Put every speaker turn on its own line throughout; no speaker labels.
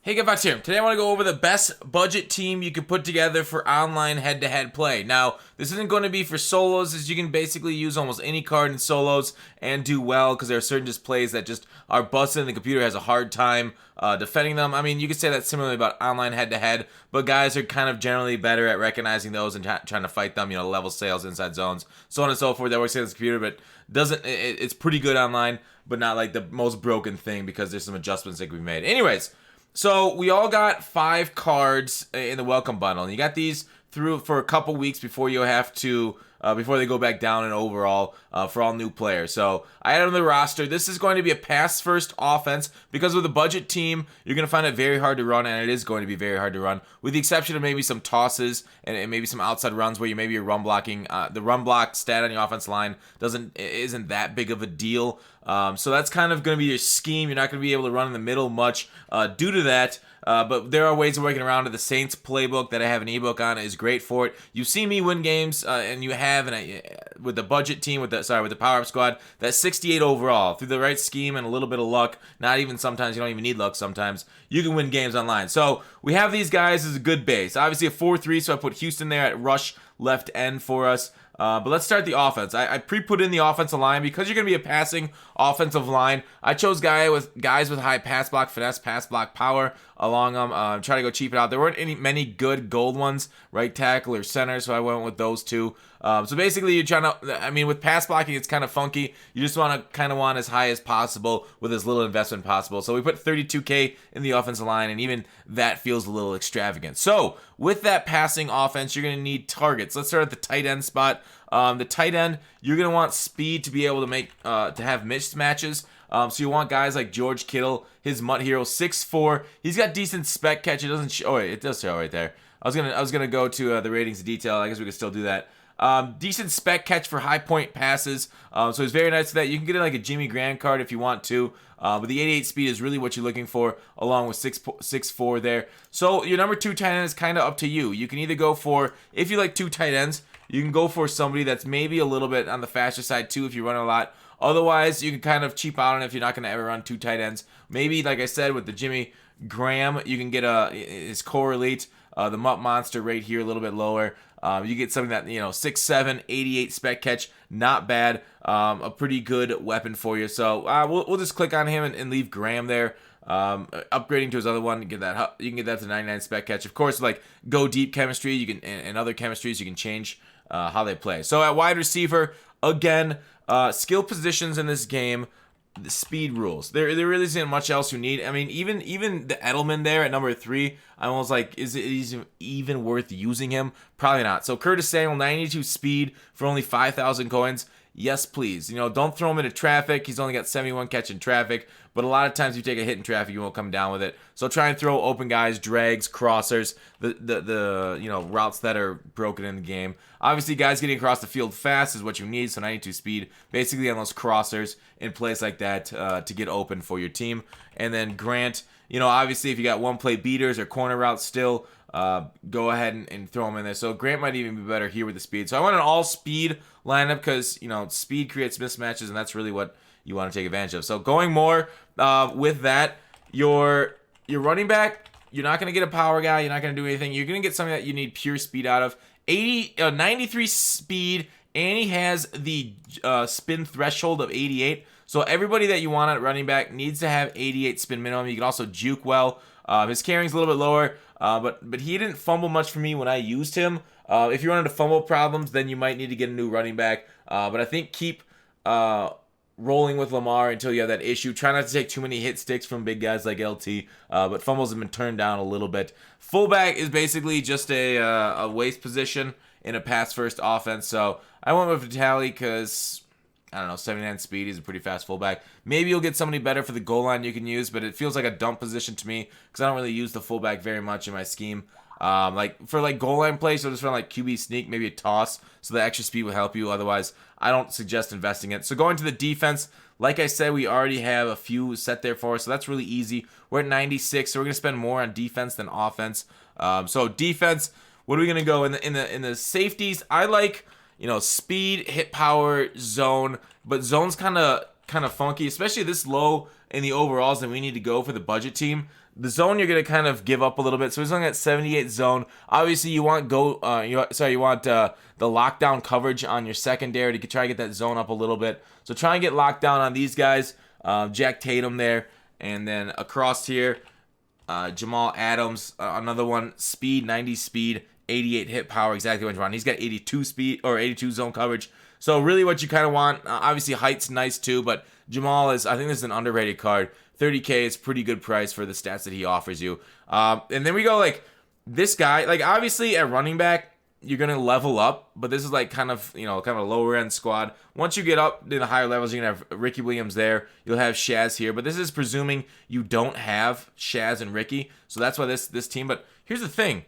Hey, Gavax here. Today I want to go over the best budget team you can put together for online head-to-head play. Now, this isn't going to be for solos, as you can basically use almost any card in solos and do well, because there are certain just plays that just are busted and the computer has a hard time defending them. I mean, you could say that similarly about online head-to-head, but guys are kind of generally better at recognizing those and trying to fight them, level sales, inside zones, so on and so forth. That works against the computer, but it's pretty good online, but not like the most broken thing because there's some adjustments that can be made. Anyways, so we all got 5 cards in the welcome bundle, and you got these through for a couple weeks before you have to before they go back down in overall for all new players. So I added on the roster. This is going to be a pass first offense because with a budget team, you're going to find it very hard to run, and it is going to be very hard to run, with the exception of maybe some tosses and maybe some outside runs where you're run blocking. The run block stat on your offense line isn't that big of a deal. So that's kind of going to be your scheme. You're not going to be able to run in the middle much due to that. But there are ways of working around it. The Saints playbook that I have an ebook on is great for it. You see me win games, and you have with the budget team, with the power up squad, that's 68 overall through the right scheme and a little bit of luck. Not even sometimes you don't even need luck. Sometimes you can win games online. So we have these guys as a good base. Obviously a 4-3, so I put Houston there at rush left end for us. But let's start the offense. I pre-put in the offensive line because you're going to be a passing offensive line. I chose guys with high pass block finesse, pass block power along them. Try to go cheap it out. There weren't many good gold ones, right tackle or center, so I went with those two. So basically, you're trying to, with pass blocking, it's kind of funky. You just want as high as possible with as little investment possible. So we put 32K in the offensive line, and even that feels a little extravagant. So with that passing offense, you're going to need targets. Let's start at the tight end spot. The tight end, you're going to want speed to be able to have mismatches. So you want guys like George Kittle, his Mutt Hero, 6'4". He's got decent spec catch. It doesn't show. Oh, wait, it does show right there. I was gonna go to the ratings in detail. I guess we could still do that. Decent spec catch for high point passes. So he's very nice for that. You can get it like a Jimmy Graham card if you want to. But the 88 speed is really what you're looking for, along with 6'4" there. So your number 2 tight end is kind of up to you. You can either go for, if you like 2 tight ends, you can go for somebody that's maybe a little bit on the faster side too if you run a lot. Otherwise, you can kind of cheap out on it if you're not going to ever run 2 tight ends. Maybe, like I said, with the Jimmy Graham, you can get his core elite, the Mutt Monster right here, a little bit lower. You get something that, 6'7", 88 spec catch, not bad. A pretty good weapon for you. So we'll just click on him and leave Graham there. Upgrading to his other one, you can get that to 99 spec catch. Of course, like go deep chemistry, you can and other chemistries, you can change how they play. So at wide receiver, again, skill positions in this game, the speed rules. There really isn't much else you need. Even the Edelman there at number 3, I'm almost like, is it even worth using him? Probably not. So Curtis Samuel, 92 speed for only 5,000 coins. Yes, please. Don't throw him into traffic. He's only got 71 catch in traffic, but a lot of times you take a hit in traffic, you won't come down with it. So try and throw open guys, drags, crossers, the routes that are broken in the game. Obviously, guys getting across the field fast is what you need, so 92 speed, basically on those crossers in place like that to get open for your team. And then Grant, obviously if you got one play beaters or corner routes still, go ahead and throw him in there. So Grant might even be better here with the speed. So I want an all speed lineup because speed creates mismatches, and that's really what you want to take advantage of. So going more with that, your running back, you're not going to get a power guy. You're not going to do anything. You're going to get something that you need pure speed out of. 93 speed, and he has the spin threshold of 88. So everybody that you want at running back needs to have 88 spin minimum. You can also juke well. His carrying's a little bit lower, but he didn't fumble much for me when I used him. If you run into fumble problems, then you might need to get a new running back. But I think keep rolling with Lamar until you have that issue. Try not to take too many hit sticks from big guys like LT, but fumbles have been turned down a little bit. Fullback is basically just a waste position in a pass-first offense. So I went with Vitali because, 79 speed. He's a pretty fast fullback. Maybe you'll get somebody better for the goal line you can use, but it feels like a dump position to me because I don't really use the fullback very much in my scheme. For goal line plays, so just for QB sneak, maybe a toss, so the extra speed will help you. Otherwise, I don't suggest investing it. So going to the defense, like I said, we already have a few set there for us, so that's really easy. We're at 96, so we're gonna spend more on defense than offense. So defense, what are we gonna go in the safeties? I like speed, hit power, zone, but zone's kind of kind of funky, especially this low in the overalls that we need to go for the budget team. The zone you're gonna kind of give up a little bit, so he's only at 78 zone. Obviously, you want the lockdown coverage on your secondary to try to get that zone up a little bit. So try and get locked down on these guys. Jack Tatum there, and then across here, Jamal Adams, another one, speed, 90 speed, 88 hit power, exactly what you want. He's got 82 speed or 82 zone coverage. So really, what you kind of want, obviously height's nice too, but Jamal I think this is an underrated card. 30K is pretty good price for the stats that he offers you. And then we go like this guy, like obviously at running back, you're going to level up, but this is like kind of a lower end squad. Once you get up to the higher levels, you're going to have Ricky Williams there. You'll have Shaz here, but this is presuming you don't have Shaz and Ricky. So that's why this team, but here's the thing.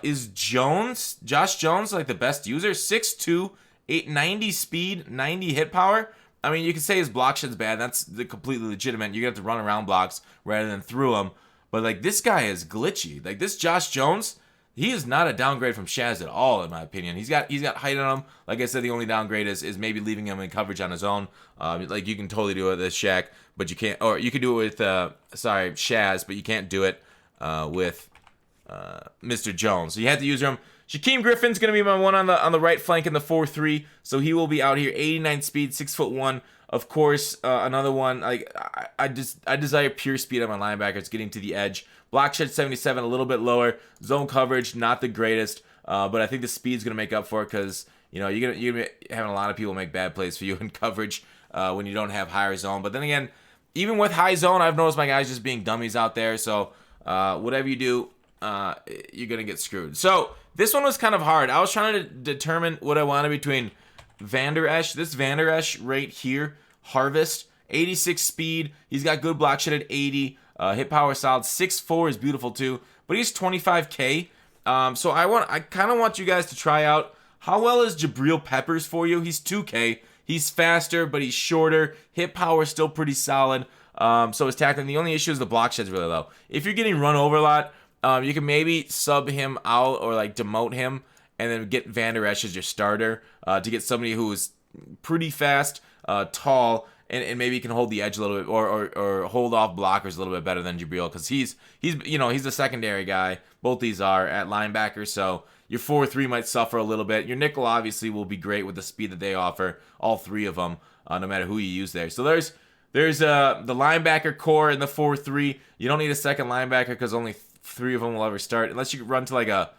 Is Josh Jones like the best user? 6'2", 890 speed, 90 hit power. I mean, you can say his block shit's bad. That's completely legitimate. You're going to have to run around blocks rather than through them. But, like, this guy is glitchy. Like, this Josh Jones, he is not a downgrade from Shaz at all, in my opinion. He's got height on him. Like I said, the only downgrade is maybe leaving him in coverage on his own. Like, you can totally do it with Shaq, but you can't. Or you can do it with, Shaz, but you can't do it with Mr. Jones. So you have to use him. Shaquem Griffin's going to be my one on the right flank in the 4-3, so he will be out here. 89 speed, 6'1". Of course, another one. Like I desire pure speed on my linebackers, getting to the edge. Block shed 77, a little bit lower. Zone coverage, not the greatest, but I think the speed's going to make up for it because you're gonna be having a lot of people make bad plays for you in coverage when you don't have higher zone. But then again, even with high zone, I've noticed my guys just being dummies out there. So whatever you do, you're gonna get screwed. So this one was kind of hard. I was trying to determine what I wanted between Vander Esch, this Vander Esch right here, Harvest, 86 speed. He's got good block shed at 80. Hit power solid. 6'4" is beautiful too, but he's 25K. So I kind of want you guys to try out how well is Jabril Peppers for you. He's 2K. He's faster, but he's shorter. Hit power is still pretty solid. So his tackling. The only issue is the block shed's really low. If you're getting run over a lot, you can maybe sub him out or like demote him and then get Vander Esch as your starter to get somebody who is pretty fast, tall, and maybe can hold the edge a little bit or hold off blockers a little bit better than Jabril because he's a secondary guy. Both these are at linebacker, so your 4-3 might suffer a little bit. Your nickel obviously will be great with the speed that they offer, all three of them, no matter who you use there. So there's the linebacker core in the 4-3. You don't need a second linebacker because only 3 of them will ever start unless you run to the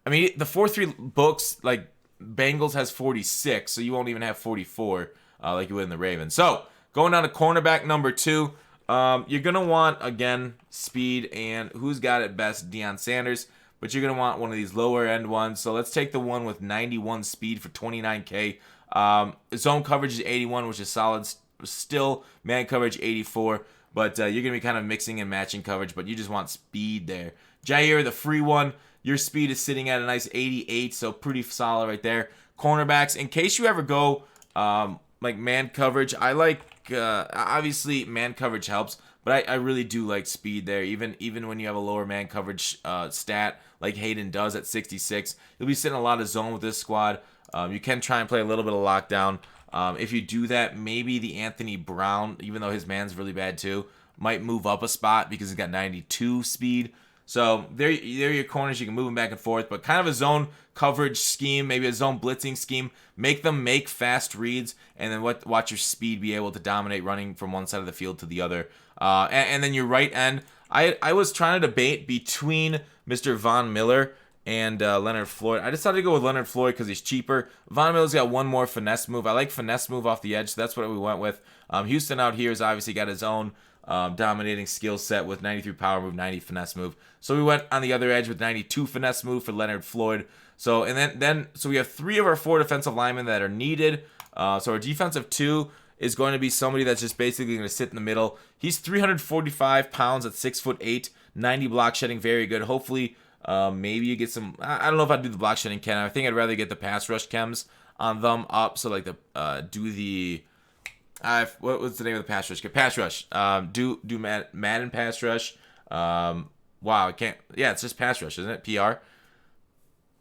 4-3 books, like Bengals has 46, so you won't even have 44 like you would in the Ravens. So going down to cornerback number 2, you're gonna want again speed, and who's got it best? Deion Sanders, but you're gonna want one of these lower end ones. So let's take the one with 91 speed for 29K. Zone coverage is 81, which is solid. Still man coverage 84. But you're going to be kind of mixing and matching coverage, but you just want speed there. Jair, the free one, your speed is sitting at a nice 88, so pretty solid right there. Cornerbacks, in case you ever go like man coverage, I like, obviously man coverage helps, but I really do like speed there. Even when you have a lower man coverage stat, like Hayden does at 66, you'll be sitting a lot of zone with this squad. You can try and play a little bit of lockdown. If you do that, maybe the Anthony Brown, even though his man's really bad too, might move up a spot because he's got 92 speed. So there are your corners. You can move them back and forth, but kind of a zone coverage scheme, maybe a zone blitzing scheme. Make them make fast reads, and then watch your speed be able to dominate running from one side of the field to the other. And then your right end, I was trying to debate between Mr. Von Miller and Leonard Floyd. I decided to go with Leonard Floyd because he's cheaper. Von Miller's got one more finesse move. I like finesse move off the edge, so that's what we went with. Houston out here has obviously got his own dominating skill set with 93 power move, 90 finesse move. So we went on the other edge with 92 finesse move for Leonard Floyd. So we have 3 of our 4 defensive linemen that are needed. So our defensive 2 is going to be somebody that's just basically going to sit in the middle. He's 345 pounds at 6'8", 90 block shedding, very good. Hopefully, maybe you get some. I don't know if I'd do the block shedding chem. I think I'd rather get the pass rush chems on them up. So like what was the name of the pass rush? Pass rush. Do Madden pass rush. Wow, I can't. Yeah, it's just pass rush, isn't it? PR.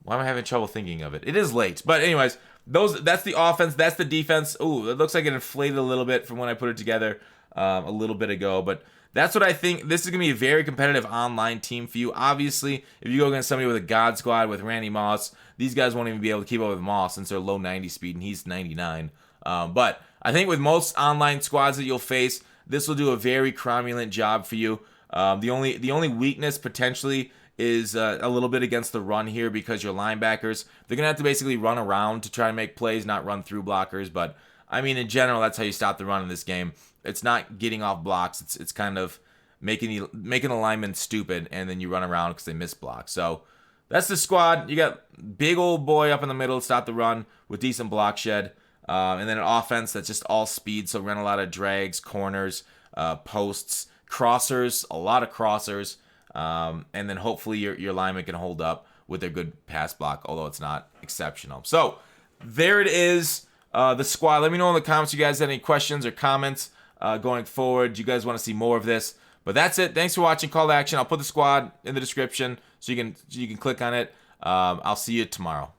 Why am I having trouble thinking of it? It is late, but anyways, that's the offense. That's the defense. Ooh, it looks like it inflated a little bit from when I put it together a little bit ago, but that's what I think. This is going to be a very competitive online team for you. Obviously, if you go against somebody with a God Squad with Randy Moss, these guys won't even be able to keep up with Moss since they're low 90 speed and he's 99. But I think with most online squads that you'll face, this will do a very cromulent job for you. The only weakness potentially is a little bit against the run here because your linebackers, they're going to have to basically run around to try and make plays, not run through blockers. But, I mean, in general, that's how you stop the run in this game. It's not getting off blocks. It's kind of making the linemen stupid, and then you run around because they miss blocks. So that's the squad. You got big old boy up in the middle, stop the run with decent block shed. And then an offense that's just all speed, so run a lot of drags, corners, posts, crossers, a lot of crossers. And then hopefully your lineman can hold up with their good pass block, although it's not exceptional. So there it is, the squad. Let me know in the comments if you guys have any questions or comments going forward. Do you guys want to see more of this? But that's it. Thanks for watching. Call to action. I'll put the squad in the description so you can click on it. I'll see you tomorrow.